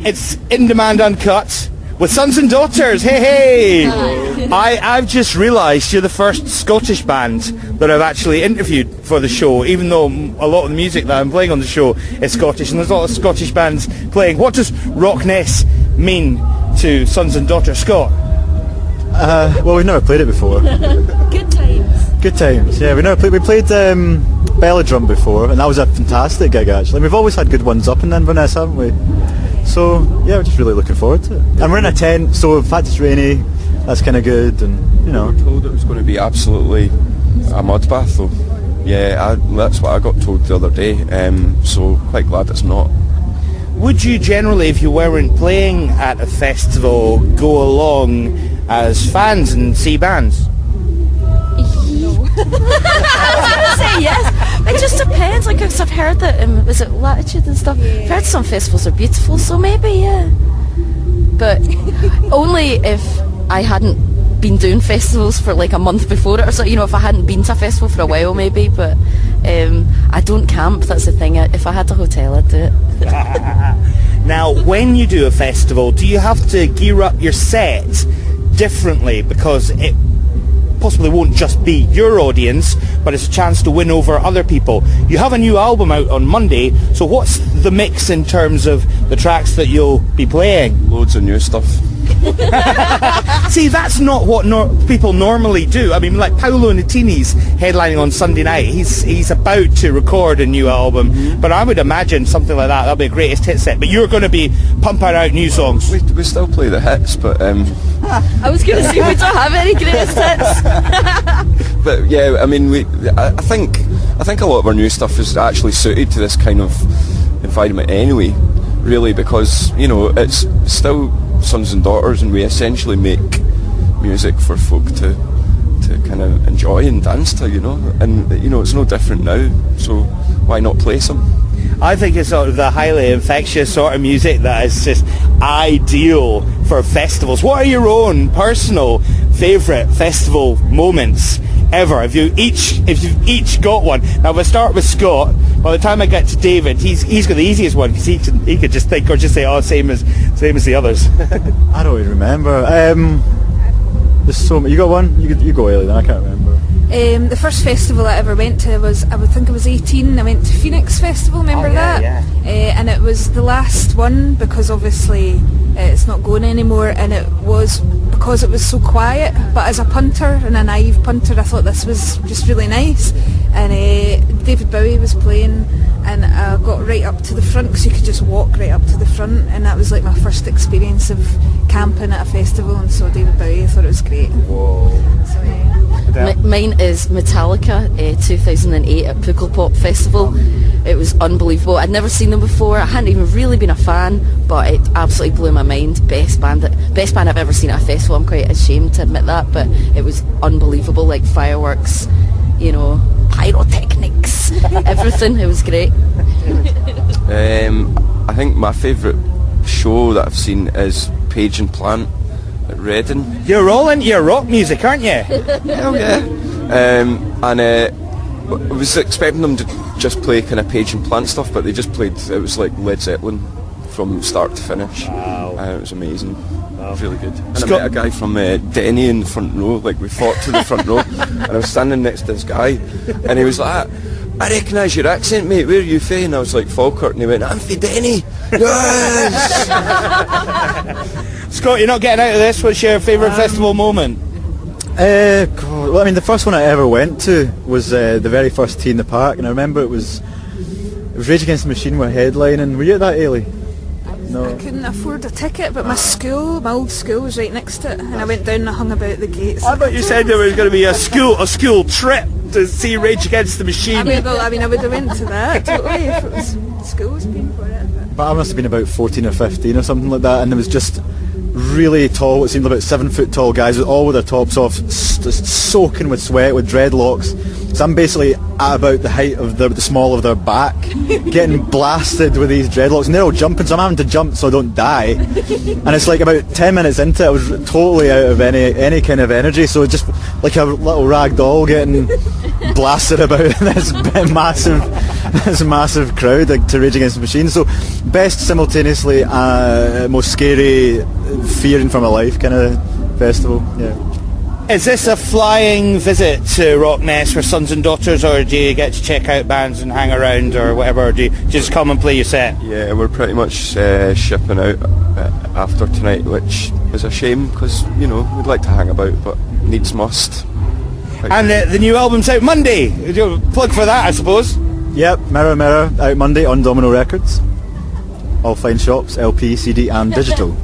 It's In Demand Uncut with Sons and Daughters. Hey! I've just realised you're the first Scottish band that I've actually interviewed for the show, even though a lot of the music that I'm playing on the show is Scottish, and there's a lot of Scottish bands playing. What does Rockness mean to Sons and Daughters, Scott? Well, we've never played it before. Good times. Good times, yeah. We played Belladrum before, and that was a fantastic gig actually. We've always had good ones up in Inverness, haven't we? So yeah, we're just really looking forward to it. And we're in a tent, so in fact it's rainy. That's kind of good, and you know. We were told it was going to be absolutely a mud bath, though. Yeah, that's what I got told the other day. So quite glad it's not. Would you generally, if you weren't playing at a festival, go along as fans and see bands? No. I was going to say yes. It just depends. Like, cause I've heard that, was it Latitude and stuff? Yeah. I've heard some festivals are beautiful, so maybe, yeah. But only if I hadn't been doing festivals for like a month before it or so. You know, if I hadn't been to a festival for a while, maybe. But I don't camp. That's the thing. If I had a hotel, I'd do it. Now, when you do a festival, do you have to gear up your set differently, because it possibly won't just be your audience, but it's a chance to win over other people? You have a new album out on Monday, so what's the mix in terms of the tracks that you'll be playing? Loads of new stuff. See, that's not what people normally do. I mean, like Paolo Nutini's headlining on Sunday night. He's about to record a new album, but I would imagine something like that'll be a greatest hit set. But you're going to be pumping out new songs. We still play the hits, but I was going to say we don't have any greatest hits. But yeah, I mean, I think a lot of our new stuff is actually suited to this kind of environment anyway. Really, because you know it's still Sons and Daughters, and we essentially make music for folk to kind of enjoy and dance to, you know, and you know it's no different now, so why not play some? I think it's sort of the highly infectious sort of music that is just ideal for festivals. What are your own personal favourite festival moments ever? If you've each got one. Now we'll start with Scott. By the time I get to David, he's got the easiest one, because he could just think or just say, oh, same as the others. I don't even remember. There's so many. You got one? You go, Ellie. Then I can't remember. The first festival I ever went to was, I would think I was 18. I went to Phoenix Festival. Remember that? Yeah. And it was the last one, because obviously it's not going anymore, and it was because it was so quiet. But as a punter and a naive punter, I thought this was just really nice. And David Bowie was playing, and I got right up to the front, because you could just walk right up to the front, and that was like my first experience of camping at a festival, and so David Bowie, I thought it was great. Whoa. So yeah. Mine is Metallica, 2008 at Pukkelpop Festival. It was unbelievable. I'd never seen them before. I hadn't even really been a fan, but it absolutely blew my mind. Best band I've ever seen at a festival. I'm quite ashamed to admit that, but it was unbelievable. Like fireworks, you know, pyrotechnics, everything. It was great. I think my favourite show that I've seen is Page and Plant at Reading. You're all into your rock music, aren't you? Hell yeah. I was expecting them to just play kind of Page and Plant stuff, but they just played, it was like Led Zeppelin from start to finish. Wow. It was amazing. Wow. Really good. And I met a guy from Denny in the front row, like we fought to the front row, and I was standing next to this guy, and he was like, I recognise your accent, mate, where are you fae? And I was like, Falkirk, and he went, I'm fae Denny. Yes! Scott, you're not getting out of this. What's your favourite festival moment? Well, I mean, the first one I ever went to was the very first Tea in the Park, and I remember it was Rage Against the Machine were headlining. Were you at that, Ailey? No. I couldn't afford a ticket, but my old school was right next to it, and I went down and hung about the gates. I thought you said there was going to be a school trip to see Rage Against the Machine. I mean, I would have went to that totally if it was school was paying for it. But I must have been about 14 or 15 or something like that, and there was just really tall, what seemed about 7 foot tall guys, all with their tops off, soaking with sweat, with dreadlocks. So I'm basically at about the height of the small of their back, getting blasted with these dreadlocks, and they're all jumping, so I'm having to jump so I don't die. And it's like about 10 minutes into it, I was totally out of any kind of energy, so just like a little rag doll getting blasted about in this massive crowd, like, to Rage Against the Machine. So best simultaneously most scary, fearing for my life kind of festival. Yeah. Is this a flying visit to Rockness for sons and daughters, or do you get to check out bands and hang around or whatever, or do you just come and play your set? Yeah, we're pretty much shipping out after tonight, which is a shame because, you know, we'd like to hang about, but needs must. And the new album's out Monday. Plug for that, I suppose. Yep, Mirror Mirror, out Monday on Domino Records. All fine shops, LP, CD and digital.